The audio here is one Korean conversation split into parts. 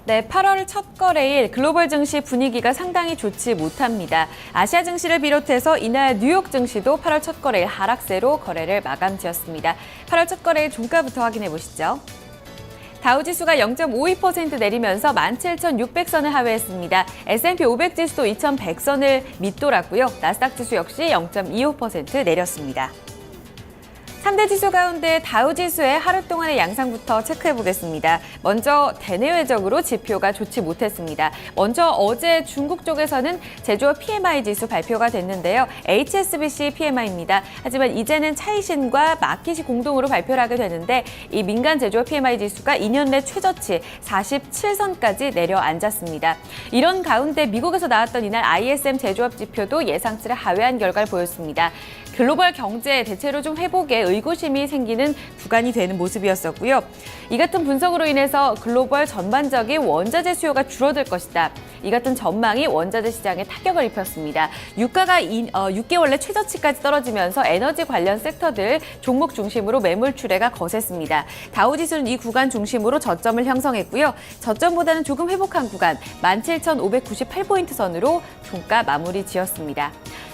네, 8월 첫 거래일 글로벌 증시 분위기가 상당히 좋지 못합니다. 아시아 증시를 비롯해서 이날 뉴욕 증시도 8월 첫 거래일 하락세로 거래를 마감지었습니다. 8월 첫 거래일 종가부터 확인해 보시죠. 다우지수가 0.52% 내리면서 17,600선을 하회했습니다. S&P 500 지수도 2,100선을 밑돌았고요. 나스닥 지수 역시 0.25% 내렸습니다. 3대 지수 가운데 다우지수의 하루 동안의 양상부터 체크해 보겠습니다. 먼저 대내외적으로 지표가 좋지 못했습니다. 먼저 어제 중국 쪽에서는 제조업 PMI 지수 발표가 됐는데요. HSBC PMI입니다. 하지만 이제는 차이신과 마킷이 공동으로 발표를 하게 되는데 이 민간 제조업 PMI 지수가 2년 내 최저치 47선까지 내려앉았습니다. 이런 가운데 미국에서 나왔던 이날 ISM 제조업 지표도 예상치를 하회한 결과를 보였습니다. 글로벌 경제 대체로 좀 회복에 의구심이 생기는 구간이 되는 모습이었었고요. 이 같은 분석으로 인해서 글로벌 전반적인 원자재 수요가 줄어들 것이다. 이 같은 전망이 원자재 시장에 타격을 입혔습니다. 유가가 6개월 내 최저치까지 떨어지면서 에너지 관련 섹터들 종목 중심으로 매물 출회가 거셌습니다. 다우지수는 이 구간 중심으로 저점을 형성했고요. 저점보다는 조금 회복한 구간 17,598포인트 선으로 종가 마무리 지었습니다.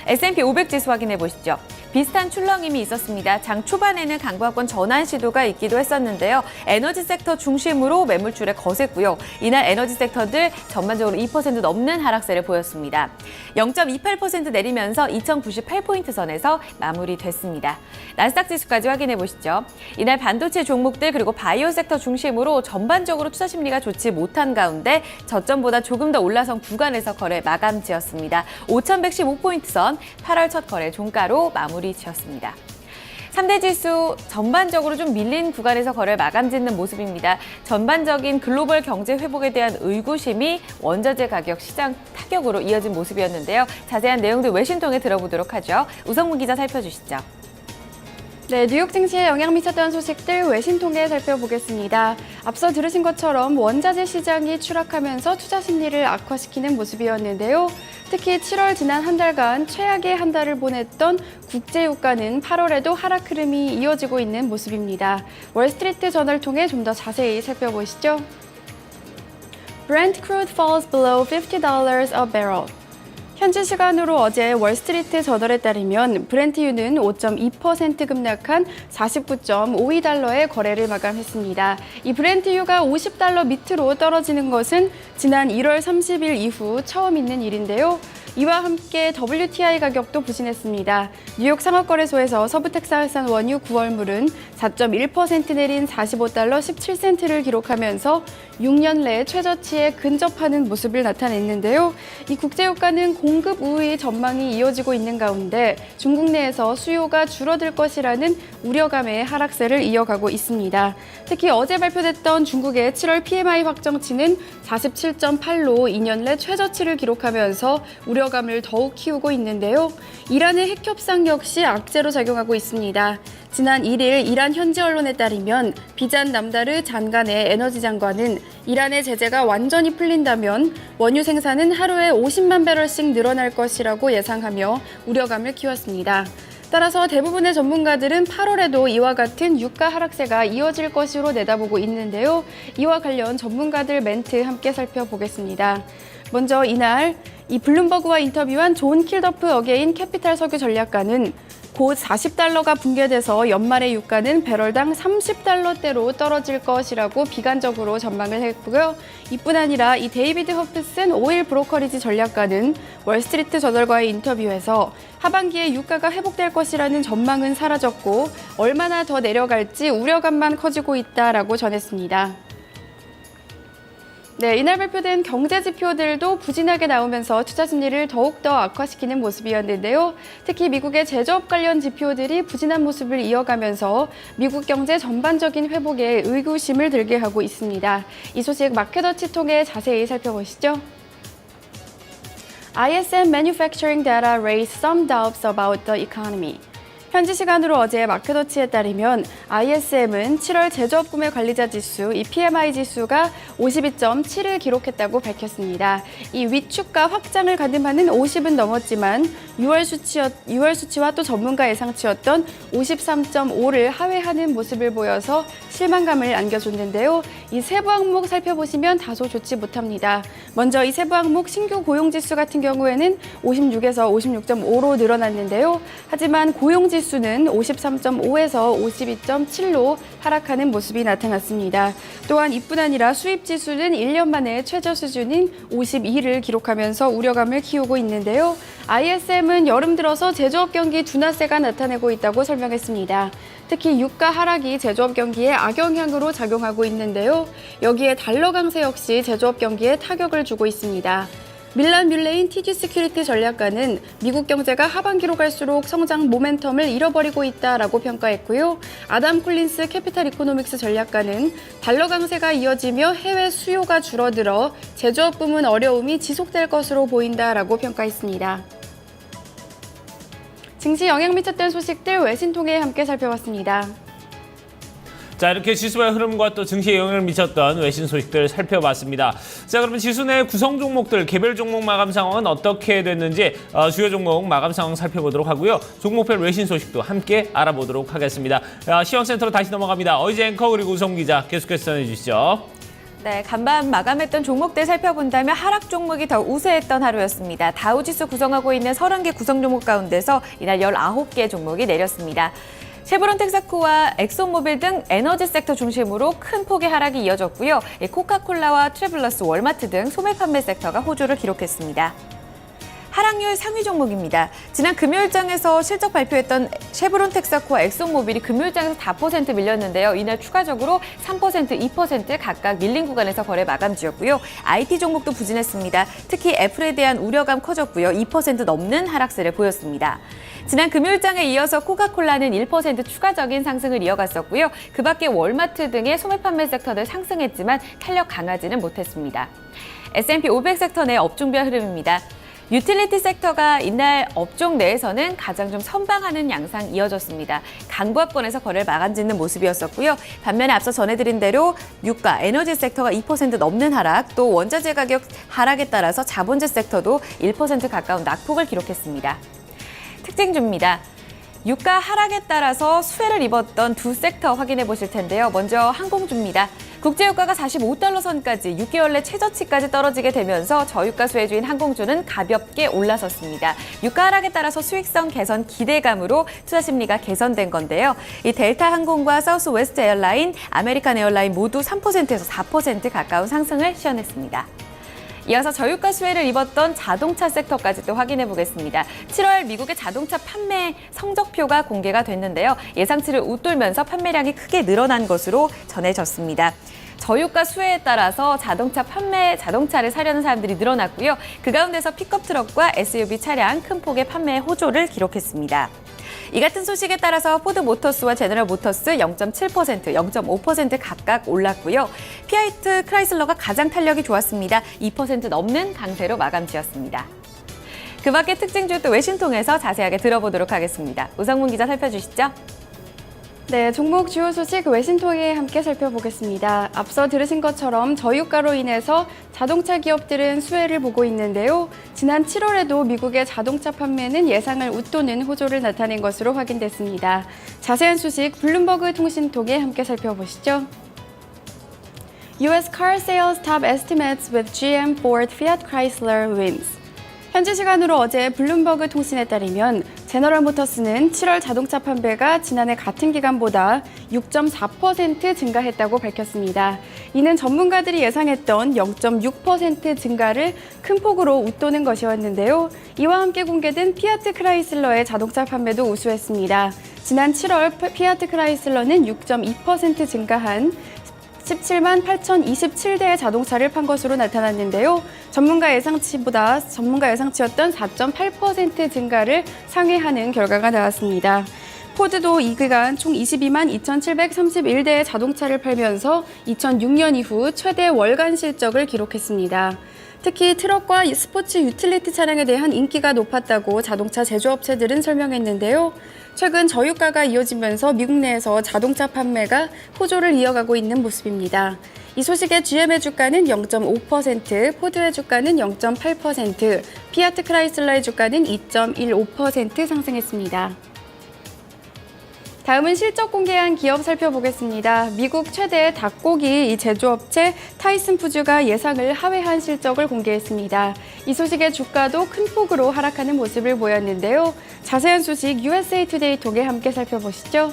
S&P 500 지수 확인해 보시죠. 비슷한 출렁임이 있었습니다. 장 초반에는 강보합권 전환 시도가 있기도 했었는데요. 에너지 섹터 중심으로 매물줄에 거셌고요. 이날 에너지 섹터들 전반적으로 2% 넘는 하락세를 보였습니다. 0.28% 내리면서 2,098포인트 선에서 마무리됐습니다. 나스닥 지수까지 확인해 보시죠. 이날 반도체 종목들 그리고 바이오 섹터 중심으로 전반적으로 투자 심리가 좋지 못한 가운데 저점보다 조금 더 올라선 구간에서 거래 마감지었습니다. 5,115포인트 선 8월 첫 거래 종가로 마무리 지었습니다. 3대 지수 전반적으로 좀 밀린 구간에서 거래를 마감짓는 모습입니다. 전반적인 글로벌 경제 회복에 대한 의구심이 원자재 가격 시장 타격으로 이어진 모습이었는데요. 자세한 내용들 외신 통해 들어보도록 하죠. 우성문 기자 살펴주시죠. 네, 뉴욕 증시에 영향 미쳤던 소식들 외신 통해 살펴보겠습니다. 앞서 들으신 것처럼 원자재 시장이 추락하면서 투자 심리를 악화시키는 모습이었는데요. 특히 7월 지난 한 달간 최악의 한 달을 보냈던 국제유가는 8월에도 하락 흐름이 이어지고 있는 모습입니다. 월스트리트 저널 통해 좀 더 자세히 살펴보시죠. Brent crude falls below $50 a barrel. 현지 시간으로 어제 월스트리트 저널에 따르면 브렌트유는 5.2% 급락한 49.52달러의 거래를 마감했습니다. 이 브렌트유가 50달러 밑으로 떨어지는 것은 지난 1월 30일 이후 처음 있는 일인데요. 이와 함께 WTI 가격도 부진했습니다. 뉴욕 상업거래소에서 서부 텍사스산 원유 9월물은 4.1% 내린 45달러 17센트를 기록하면서 6년 내 최저치에 근접하는 모습을 나타냈는데요. 이 국제유가는 공급 우위 전망이 이어지고 있는 가운데 중국 내에서 수요가 줄어들 것이라는 우려감의 하락세를 이어가고 있습니다. 특히 어제 발표됐던 중국의 7월 PMI 확정치는 47.8로 2년 내 최저치를 기록하면서 우려감을 더욱 키우고 있는데요. 이란의 핵 협상 역시 악재로 작용하고 있습니다. 지난 1일 이란 현지 언론에 따르면 비잔 남다르 잔간의 에너지 장관은 이란의 제재가 완전히 풀린다면 원유 생산은 하루에 50만 배럴씩 늘어날 것이라고 예상하며 우려감을 키웠습니다. 따라서 대부분의 전문가들은 8월에도 이와 같은 유가 하락세가 이어질 것으로 내다보고 있는데요. 이와 관련 전문가들 멘트 함께 살펴보겠습니다. 먼저 이날 이 블룸버그와 인터뷰한 존 킬더프 어게인 캐피탈 석유 전략가는 곧 40달러가 붕괴돼서 연말의 유가는 배럴당 30달러대로 떨어질 것이라고 비관적으로 전망을 했고요. 이뿐 아니라 이 데이비드 허프슨 오일 브로커리지 전략가는 월스트리트 저널과의 인터뷰에서 하반기에 유가가 회복될 것이라는 전망은 사라졌고 얼마나 더 내려갈지 우려감만 커지고 있다라고 전했습니다. 네, 이날 발표된 경제 지표들도 부진하게 나오면서 투자 심리를 더욱더 악화시키는 모습이었는데요. 특히 미국의 제조업 관련 지표들이 부진한 모습을 이어가면서 미국 경제 전반적인 회복에 의구심을 들게 하고 있습니다. 이 소식 마켓워치 통해 자세히 살펴보시죠. ISM manufacturing data raised some doubts about the economy. 현지 시간으로 어제 마켓워치에 따르면 ISM은 7월 제조업 구매 관리자 지수, 이 PMI 지수가 52.7을 기록했다고 밝혔습니다. 이 위축과 확장을 가늠하는 50은 넘었지만 6월 수치와 또 전문가 예상치였던 53.5를 하회하는 모습을 보여서 실망감을 안겨줬는데요. 이 세부 항목 살펴보시면 다소 좋지 못합니다. 먼저 이 세부 항목 신규 고용 지수 같은 경우에는 56에서 56.5로 늘어났는데요. 하지만 고용 지수는 53.5에서 52.7로 하락하는 모습이 나타났습니다. 또한 이뿐 아니라 수입 지수는 1년 만에 최저 수준인 52를 기록하면서 우려감을 키우고 있는데요. ISM은 여름 들어서 제조업 경기 둔화세가 나타내고 있다고 설명했습니다. 특히 유가 하락이 제조업 경기에 악영향으로 작용하고 있는데요. 여기에 달러 강세 역시 제조업 경기에 타격을 주고 있습니다. 밀란 뮬레인 TD 시큐리티 전략가는 미국 경제가 하반기로 갈수록 성장 모멘텀을 잃어버리고 있다라고 평가했고요. 아담 콜린스 캐피탈 이코노믹스 전략가는 달러 강세가 이어지며 해외 수요가 줄어들어 제조업 부문 어려움이 지속될 것으로 보인다라고 평가했습니다. 증시 영향 미쳤던 소식들 외신 통해 함께 살펴봤습니다. 자, 이렇게 지수의 흐름과 또 증시에 영향을 미쳤던 외신 소식들 살펴봤습니다. 자, 그러면 지수 내 구성 종목들, 개별 종목 마감 상황은 어떻게 됐는지 주요 종목 마감 상황 살펴보도록 하고요. 종목별 외신 소식도 함께 알아보도록 하겠습니다. 시황센터로 다시 넘어갑니다. 어이지 앵커 그리고 우성 기자 계속해서 전해주시죠. 네, 간밤 마감했던 종목들 살펴본다면 하락 종목이 더 우세했던 하루였습니다. 다우지수 구성하고 있는 30개 구성 종목 가운데서 이날 19개 종목이 내렸습니다. 쉐보론 텍사코와 엑소모빌 등 에너지 섹터 중심으로 큰 폭의 하락이 이어졌고요. 코카콜라와 트래블러스, 월마트 등 소매 판매 섹터가 호조를 기록했습니다. 하락률 상위 종목입니다. 지난 금요일장에서 실적 발표했던 쉐보론 텍사코와 엑소모빌이 금요일장에서 4% 밀렸는데요. 이날 추가적으로 3%, 2% 각각 밀린 구간에서 거래 마감지였고요. IT 종목도 부진했습니다. 특히 애플에 대한 우려감 커졌고요. 2% 넘는 하락세를 보였습니다. 지난 금요일장에 이어서 코카콜라는 1% 추가적인 상승을 이어갔었고요. 그 밖에 월마트 등의 소매 판매 섹터들 상승했지만 탄력 강하지는 못했습니다. S&P 500 섹터 내 업종별 흐름입니다. 유틸리티 섹터가 이날 업종 내에서는 가장 좀 선방하는 양상 이어졌습니다. 강보합권에서 거래를 마감짓는 모습이었었고요. 반면에 앞서 전해드린 대로 유가, 에너지 섹터가 2% 넘는 하락, 또 원자재 가격 하락에 따라서 자본재 섹터도 1% 가까운 낙폭을 기록했습니다. 특징주입니다. 유가 하락에 따라서 수혜를 입었던 두 섹터 확인해 보실 텐데요. 먼저 항공주입니다. 국제유가가 45달러 선까지 6개월 내 최저치까지 떨어지게 되면서 저유가 수혜주인 항공주는 가볍게 올라섰습니다. 유가 하락에 따라서 수익성 개선 기대감으로 투자 심리가 개선된 건데요. 이 델타 항공과 사우스웨스트 에어라인, 아메리칸 에어라인 모두 3%에서 4% 가까운 상승을 시현했습니다. 이어서 저유가 수혜를 입었던 자동차 섹터까지 또 확인해 보겠습니다. 7월 미국의 자동차 판매 성적표가 공개가 됐는데요. 예상치를 웃돌면서 판매량이 크게 늘어난 것으로 전해졌습니다. 저유가 수혜에 따라서 자동차를 사려는 사람들이 늘어났고요. 그 가운데서 픽업 트럭과 SUV 차량 큰 폭의 판매 호조를 기록했습니다. 이 같은 소식에 따라서 포드 모터스와 제너럴 모터스 0.7%, 0.5% 각각 올랐고요. 피아트 크라이슬러가 가장 탄력이 좋았습니다. 2% 넘는 강세로 마감지었습니다. 그 밖에 특징주 또 외신 통해서 자세하게 들어보도록 하겠습니다. 우성문 기자 살펴주시죠. 네, 종목 주요 소식 외신 통해 함께 살펴보겠습니다. 앞서 들으신 것처럼 저유가로 인해서 자동차 기업들은 수혜를 보고 있는데요. 지난 7월에도 미국의 자동차 판매는 예상을 웃도는 호조를 나타낸 것으로 확인됐습니다. 자세한 소식 블룸버그 통신 통해 함께 살펴보시죠. US car sales top estimates with GM, Ford, Fiat Chrysler wins. 현지 시간으로 어제 블룸버그 통신에 따르면 제너럴 모터스는 7월 자동차 판매가 지난해 같은 기간보다 6.4% 증가했다고 밝혔습니다. 이는 전문가들이 예상했던 0.6% 증가를 큰 폭으로 웃도는 것이었는데요. 이와 함께 공개된 피아트 크라이슬러의 자동차 판매도 우수했습니다. 지난 7월 피아트 크라이슬러는 6.2% 증가한 17만 8,027대의 자동차를 판 것으로 나타났는데요. 전문가 예상치였던 4.8% 증가를 상회하는 결과가 나왔습니다. 포드도 이 기간 총 22만 2,731대의 자동차를 팔면서 2006년 이후 최대 월간 실적을 기록했습니다. 특히 트럭과 스포츠 유틸리티 차량에 대한 인기가 높았다고 자동차 제조업체들은 설명했는데요. 최근 저유가가 이어지면서 미국 내에서 자동차 판매가 호조를 이어가고 있는 모습입니다. 이 소식에 GM의 주가는 0.5%, 포드의 주가는 0.8%, 피아트 크라이슬러의 주가는 2.15% 상승했습니다. 다음은 실적 공개한 기업 살펴보겠습니다. 미국 최대 닭고기 제조업체 타이슨 푸즈가 예상을 하회한 실적을 공개했습니다. 이 소식에 주가도 큰 폭으로 하락하는 모습을 보였는데요. 자세한 소식 USA Today 통해 함께 살펴보시죠.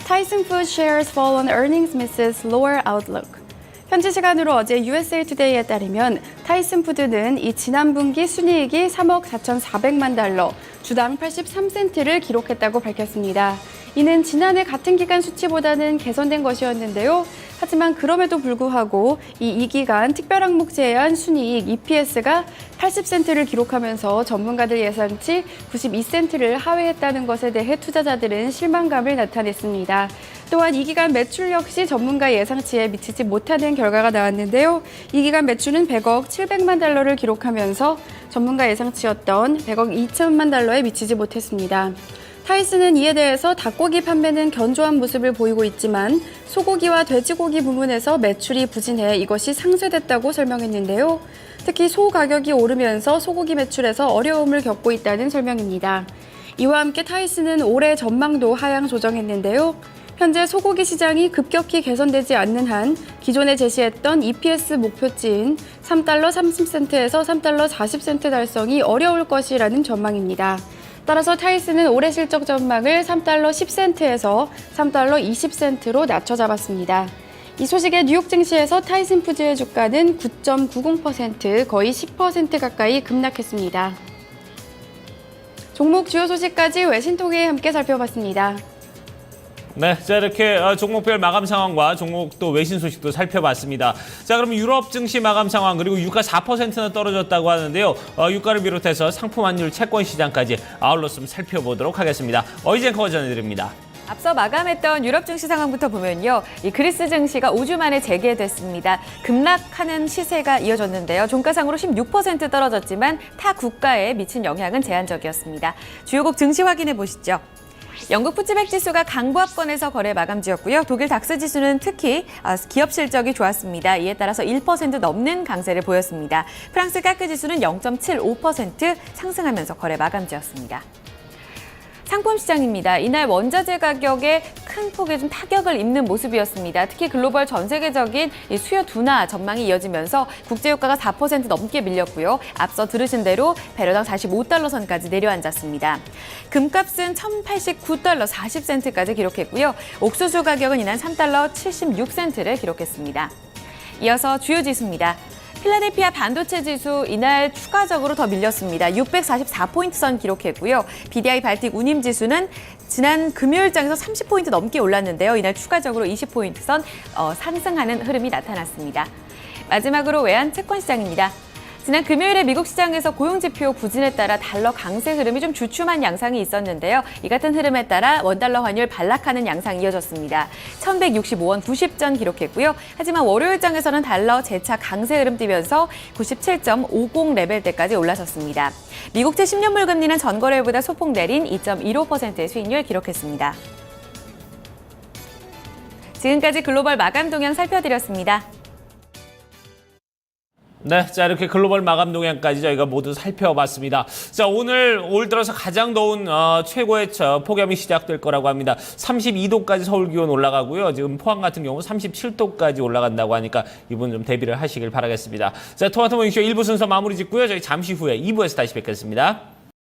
Tyson Foods shares fall on earnings misses lower outlook. 현지 시간으로 어제 USA Today에 따르면 타이슨 푸드는 이 지난 분기 순이익이 3억 4,400만 달러, 주당 83센트를 기록했다고 밝혔습니다. 이는 지난해 같은 기간 수치보다는 개선된 것이었는데요. 하지만 그럼에도 불구하고 이 기간 특별항목 제외한 순이익 EPS가 80센트를 기록하면서 전문가들 예상치 92센트를 하회했다는 것에 대해 투자자들은 실망감을 나타냈습니다. 또한 이 기간 매출 역시 전문가 예상치에 미치지 못하는 결과가 나왔는데요. 이 기간 매출은 100억 700만 달러를 기록하면서 전문가 예상치였던 100억 2천만 달러에 미치지 못했습니다. 타이슨은 이에 대해서 닭고기 판매는 견조한 모습을 보이고 있지만 소고기와 돼지고기 부문에서 매출이 부진해 이것이 상쇄됐다고 설명했는데요. 특히 소 가격이 오르면서 소고기 매출에서 어려움을 겪고 있다는 설명입니다. 이와 함께 타이슨은 올해 전망도 하향 조정했는데요. 현재 소고기 시장이 급격히 개선되지 않는 한 기존에 제시했던 EPS 목표치인 3달러 30센트에서 3달러 40센트 달성이 어려울 것이라는 전망입니다. 따라서 타이슨은 올해 실적 전망을 3달러 10센트에서 3달러 20센트로 낮춰 잡았습니다. 이 소식에 뉴욕 증시에서 타이슨 푸즈의 주가는 9.90%, 거의 10% 가까이 급락했습니다. 종목 주요 소식까지 외신통해 함께 살펴봤습니다. 네, 자 이렇게 종목별 마감 상황과 종목 또 외신 소식도 살펴봤습니다. 자, 그럼 유럽 증시 마감 상황 그리고 유가 4%나 떨어졌다고 하는데요. 유가를 비롯해서 상품 환율, 채권 시장까지 아울러 좀 살펴보도록 하겠습니다. 어이젠커가 전해드립니다. 앞서 마감했던 유럽 증시 상황부터 보면요. 이 그리스 증시가 5주 만에 재개됐습니다. 급락하는 시세가 이어졌는데요. 종가상으로 16% 떨어졌지만 타 국가에 미친 영향은 제한적이었습니다. 주요국 증시 확인해 보시죠. 영국 푸츠백 지수가 강보합권에서 거래 마감지였고요. 독일 닥스 지수는 특히 기업 실적이 좋았습니다. 이에 따라서 1% 넘는 강세를 보였습니다. 프랑스 까크 지수는 0.75% 상승하면서 거래 마감지였습니다. 상품 시장입니다. 이날 원자재 가격에 큰 폭의 좀 타격을 입는 모습이었습니다. 특히 글로벌 전 세계적인 이 수요 둔화 전망이 이어지면서 국제유가가 4% 넘게 밀렸고요. 앞서 들으신 대로 배럴당 45달러 선까지 내려앉았습니다. 금값은 1,089달러 40센트까지 기록했고요. 옥수수 가격은 이날 3달러 76센트를 기록했습니다. 이어서 주요 지수입니다. 필라델피아 반도체 지수 이날 추가적으로 더 밀렸습니다. 644포인트 선 기록했고요. BDI 발틱 운임 지수는 지난 금요일장에서 30포인트 넘게 올랐는데요. 이날 추가적으로 20포인트 선 상승하는 흐름이 나타났습니다. 마지막으로 외환 채권 시장입니다. 지난 금요일에 미국 시장에서 고용지표 부진에 따라 달러 강세 흐름이 좀 주춤한 양상이 있었는데요. 이 같은 흐름에 따라 원달러 환율 반락하는 양상이 이어졌습니다. 1,165원 90전 기록했고요. 하지만 월요일장에서는 달러 재차 강세 흐름 띄면서 97.50 레벨대까지 올라섰습니다. 미국채 10년물 금리는 전거래일보다 소폭 내린 2.15%의 수익률 기록했습니다. 지금까지 글로벌 마감 동향 살펴드렸습니다. 네, 자 이렇게 글로벌 마감 동향까지 저희가 모두 살펴봤습니다. 자, 오늘 올 들어서 가장 더운 최고의 폭염이 시작될 거라고 합니다. 32도까지 서울 기온 올라가고요. 지금 포항 같은 경우 37도까지 올라간다고 하니까 이분 좀 대비를 하시길 바라겠습니다. 자, 토마토 모닝쇼 1부 순서 마무리 짓고요. 저희 잠시 후에 2부에서 다시 뵙겠습니다.